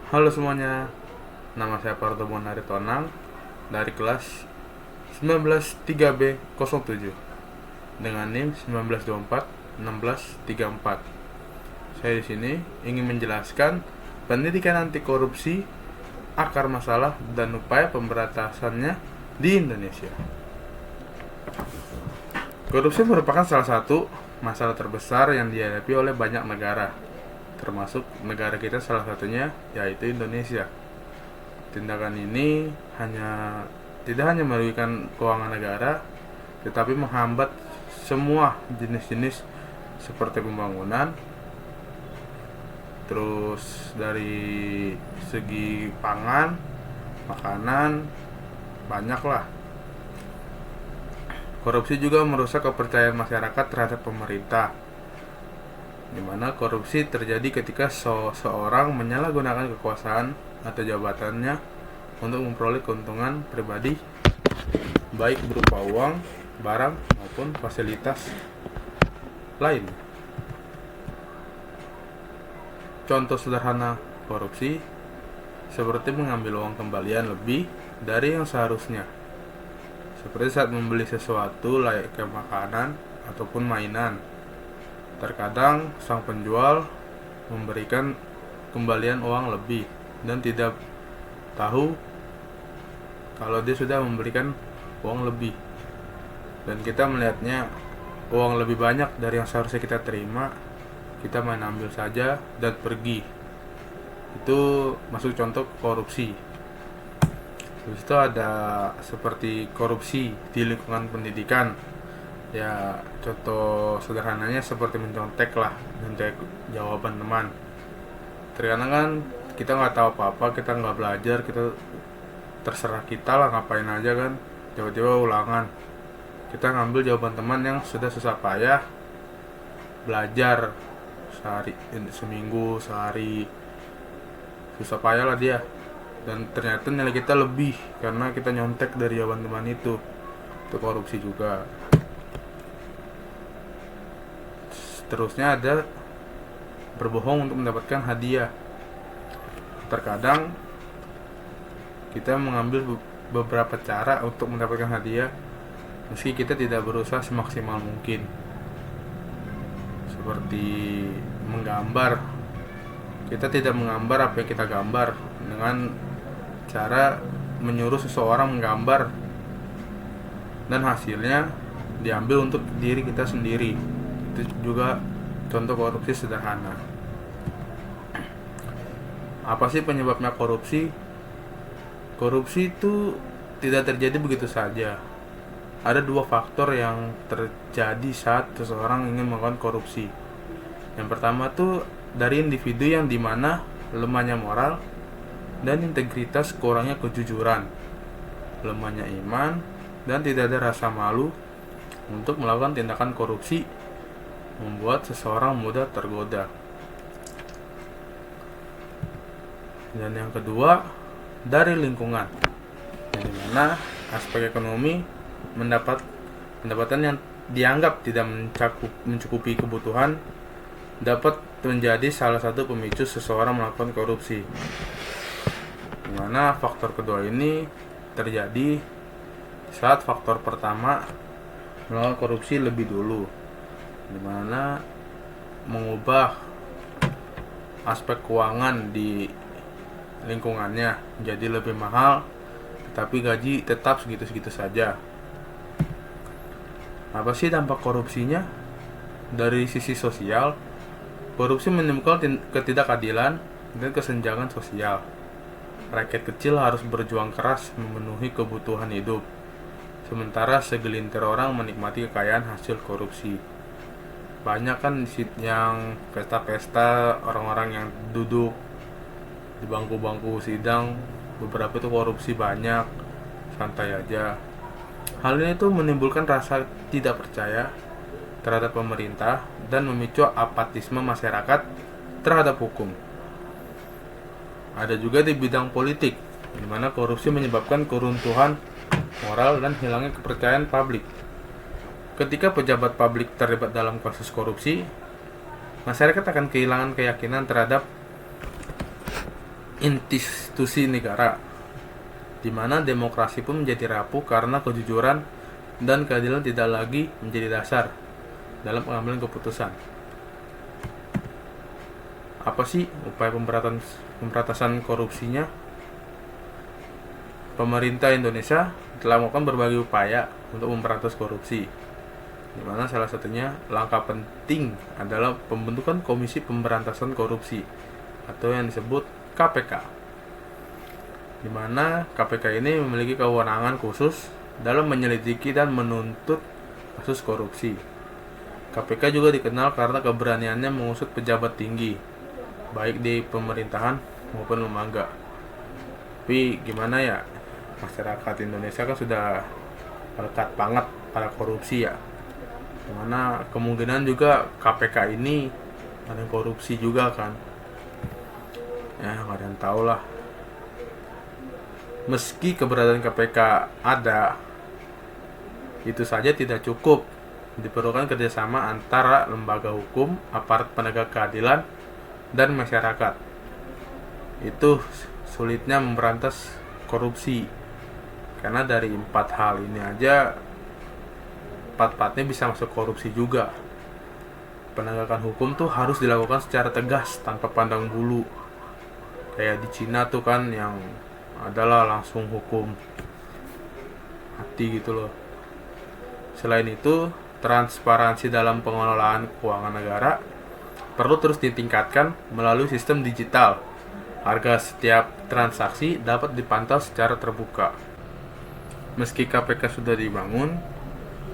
Halo semuanya, nama saya Parto Bonari Tonang dari kelas 19 3B07 dengan NIM 1924 1634. Saya di sini ingin menjelaskan pendidikan anti korupsi, akar masalah dan upaya pemberantasannya di Indonesia. Korupsi merupakan salah satu masalah terbesar yang dihadapi oleh banyak negara, termasuk negara kita salah satunya yaitu Indonesia. Tindakan ini tidak hanya merugikan keuangan negara, tetapi menghambat semua jenis-jenis seperti pembangunan. Terus dari segi pangan, makanan, banyaklah. Korupsi juga merusak kepercayaan masyarakat terhadap pemerintah, di mana korupsi terjadi ketika seseorang menyalahgunakan kekuasaan atau jabatannya untuk memperoleh keuntungan pribadi, baik berupa uang, barang, maupun fasilitas lain. Contoh sederhana korupsi seperti mengambil uang kembalian lebih dari yang seharusnya, seperti saat membeli sesuatu layaknya makanan ataupun mainan. Terkadang sang penjual memberikan kembalian uang lebih dan tidak tahu kalau dia sudah memberikan uang lebih, dan kita melihatnya uang lebih banyak dari yang seharusnya kita terima, kita main ambil saja dan pergi. Itu masuk contoh korupsi. Habis itu ada seperti korupsi di lingkungan pendidikan. Ya, contoh sederhananya seperti mencontek jawaban teman. Terkadang kan kita nggak tahu apa-apa, kita nggak belajar, kita terserah kita lah ngapain aja kan, tiba-tiba ulangan kita ngambil jawaban teman yang sudah susah payah belajar seminggu sehari, susah payah lah dia, dan ternyata nilai kita lebih karena kita nyontek dari jawaban teman itu korupsi juga. Terusnya ada berbohong untuk mendapatkan hadiah. Terkadang kita mengambil beberapa cara untuk mendapatkan hadiah meski kita tidak berusaha semaksimal mungkin, seperti menggambar. Kita tidak menggambar apa yang kita gambar dengan cara menyuruh seseorang menggambar dan hasilnya diambil untuk diri kita sendiri. Itu juga contoh korupsi sederhana. Apa sih penyebabnya korupsi? Korupsi itu tidak terjadi begitu saja. Ada dua faktor yang terjadi saat seseorang ingin melakukan korupsi. Yang pertama tuh dari individu yang dimana lemahnya moral dan integritas, kurangnya kejujuran, lemahnya iman, dan tidak ada rasa malu untuk melakukan tindakan korupsi, membuat seseorang mudah tergoda. Dan yang kedua dari lingkungan, yang dimana aspek ekonomi pendapatan yang dianggap tidak mencukupi kebutuhan dapat menjadi salah satu pemicu seseorang melakukan korupsi. Dimana faktor kedua ini terjadi saat faktor pertama melakukan korupsi lebih dulu, dimana mengubah aspek keuangan di lingkungannya jadi lebih mahal, tetapi gaji tetap segitu-segitu saja. Apa sih dampak korupsinya? Dari sisi sosial, korupsi menimbulkan ketidakadilan dan kesenjangan sosial. Rakyat kecil harus berjuang keras memenuhi kebutuhan hidup, sementara segelintir orang menikmati kekayaan hasil korupsi. Banyak kan yang pesta-pesta, orang-orang yang duduk di bangku-bangku sidang, beberapa itu korupsi banyak, santai aja. Hal ini tuh menimbulkan rasa tidak percaya terhadap pemerintah dan memicu apatisme masyarakat terhadap hukum. Ada juga di bidang politik, di mana korupsi menyebabkan keruntuhan moral dan hilangnya kepercayaan publik. Ketika pejabat publik terlibat dalam kasus korupsi, masyarakat akan kehilangan keyakinan terhadap institusi negara, di mana demokrasi pun menjadi rapuh karena kejujuran dan keadilan tidak lagi menjadi dasar dalam pengambilan keputusan. Apa sih upaya pemberantasan korupsinya? Pemerintah Indonesia telah melakukan berbagai upaya untuk memberantas korupsi, di mana salah satunya langkah penting adalah pembentukan Komisi Pemberantasan Korupsi atau yang disebut KPK, di mana KPK ini memiliki kewenangan khusus dalam menyelidiki dan menuntut kasus korupsi. KPK juga dikenal karena keberaniannya mengusut pejabat tinggi, baik di pemerintahan maupun lembaga. Tapi gimana ya, masyarakat Indonesia kan sudah melekat banget pada korupsi ya, dimana kemungkinan juga KPK ini ada korupsi juga kan. Ya nggak ada yang tahu lah. Meski keberadaan KPK ada, itu saja tidak cukup. Diperlukan kerjasama antara lembaga hukum, aparat penegak keadilan, dan masyarakat. Itu sulitnya memberantas korupsi, karena dari 4 hal ini aja 4-4-nya bisa masuk korupsi juga. Penegakan hukum tuh harus dilakukan secara tegas tanpa pandang bulu. Kayak di Cina tuh kan yang adalah langsung hukum mati gitu loh. Selain itu, transparansi dalam pengelolaan keuangan negara perlu terus ditingkatkan melalui sistem digital. Harga setiap transaksi dapat dipantau secara terbuka. Meski KPK sudah dibangun,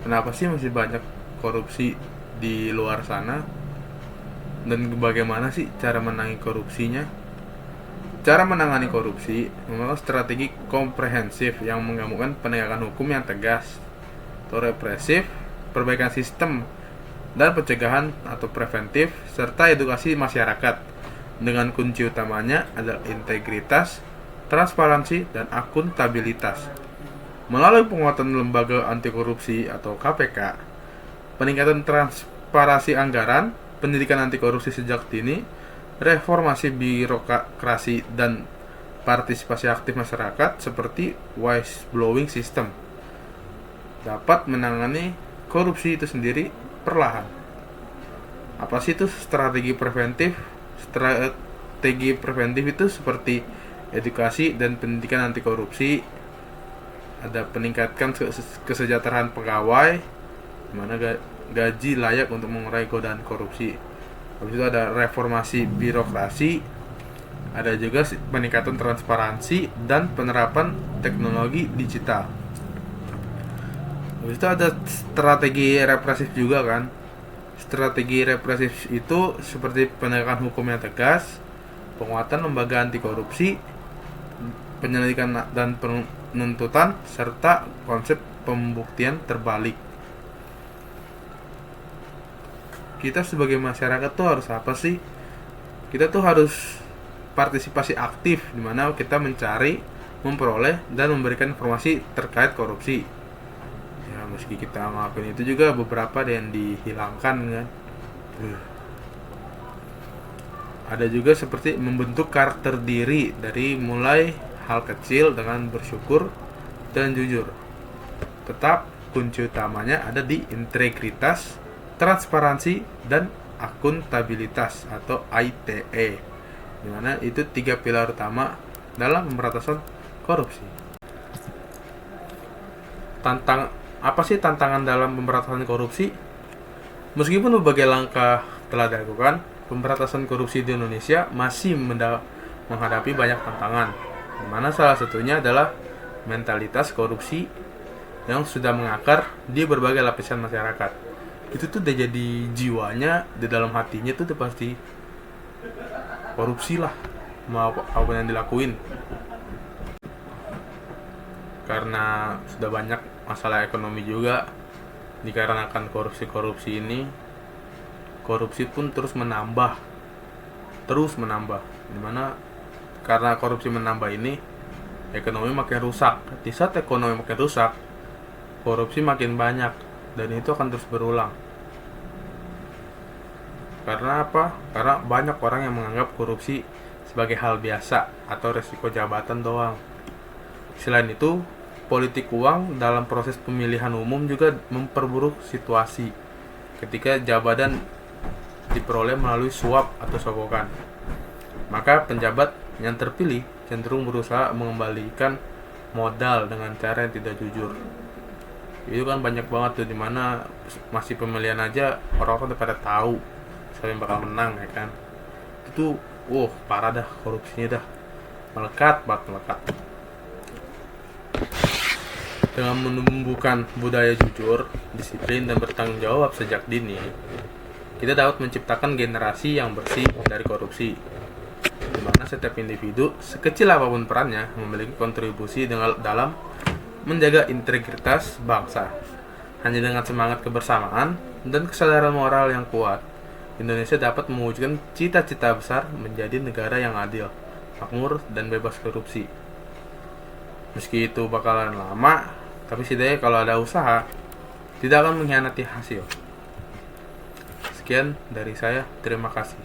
kenapa sih masih banyak korupsi di luar sana? Dan bagaimana sih cara menangani korupsinya? Cara menangani korupsi memang strategi komprehensif yang menggabungkan penegakan hukum yang tegas atau represif, perbaikan sistem, dan pencegahan atau preventif, serta edukasi masyarakat. Dengan kunci utamanya adalah integritas, transparansi, dan akuntabilitas. Melalui penguatan lembaga anti korupsi atau KPK, peningkatan transparansi anggaran, pendidikan anti korupsi sejak dini, reformasi birokrasi, dan partisipasi aktif masyarakat seperti whistleblowing system dapat menangani korupsi itu sendiri perlahan. Apa sih itu strategi preventif? Strategi preventif itu seperti edukasi dan pendidikan anti korupsi, ada peningkatkan kesejahteraan pegawai, mana gaji layak untuk mengurangi godaan korupsi. Habis itu ada reformasi birokrasi, ada juga peningkatan transparansi dan penerapan teknologi digital. Habis itu ada strategi represif juga kan. Strategi represif itu seperti penegakan hukum yang tegas, penguatan lembaga anti korupsi, penyelidikan dan penuntutan, serta konsep pembuktian terbalik. Kita sebagai masyarakat tuh harus apa sih? Kita tuh harus partisipasi aktif, dimana kita mencari, memperoleh, dan memberikan informasi terkait korupsi. Ya meski kita ngelakuin itu juga beberapa yang dihilangkan kan. Ada juga seperti membentuk karakter diri dari mulai hal kecil dengan bersyukur dan jujur. Tetap kunci utamanya ada di integritas, transparansi, dan akuntabilitas atau ITE, dimana itu 3 pilar utama dalam pemberantasan korupsi. Apa sih tantangan dalam pemberantasan korupsi? Meskipun berbagai langkah telah dilakukan, pemberantasan korupsi di Indonesia masih menghadapi banyak tantangan, dimana salah satunya adalah mentalitas korupsi yang sudah mengakar di berbagai lapisan masyarakat. Itu tuh udah jadi jiwanya, di dalam hatinya tuh pasti korupsi lah, mau apa yang dilakuin. Karena sudah banyak masalah ekonomi juga dikarenakan korupsi ini, korupsi pun terus menambah, dimana karena korupsi menambah ini, ekonomi makin rusak. Di saat ekonomi makin rusak, korupsi makin banyak, dan itu akan terus berulang. Karena apa? Karena banyak orang yang menganggap korupsi sebagai hal biasa atau resiko jabatan doang. Selain itu, politik uang dalam proses pemilihan umum juga memperburuk situasi ketika jabatan diperoleh melalui suap atau sogokan. Maka penjabat yang terpilih cenderung berusaha mengembalikan modal dengan cara yang tidak jujur. Itu kan banyak banget tuh, dimana masih pemilihan aja orang-orang udah pada tahu siapa yang bakal menang, ya kan. Itu parah dah, korupsinya dah melekat. Dengan menumbuhkan budaya jujur, disiplin, dan bertanggung jawab sejak dini, kita dapat menciptakan generasi yang bersih dari korupsi, di mana setiap individu, sekecil apapun perannya, memiliki kontribusi dalam menjaga integritas bangsa. Hanya dengan semangat kebersamaan dan kesadaran moral yang kuat, Indonesia dapat mewujudkan cita-cita besar menjadi negara yang adil, makmur, dan bebas korupsi. Meski itu bakalan lama, tapi setidaknya kalau ada usaha, tidak akan mengkhianati hasil. Sekian dari saya, terima kasih.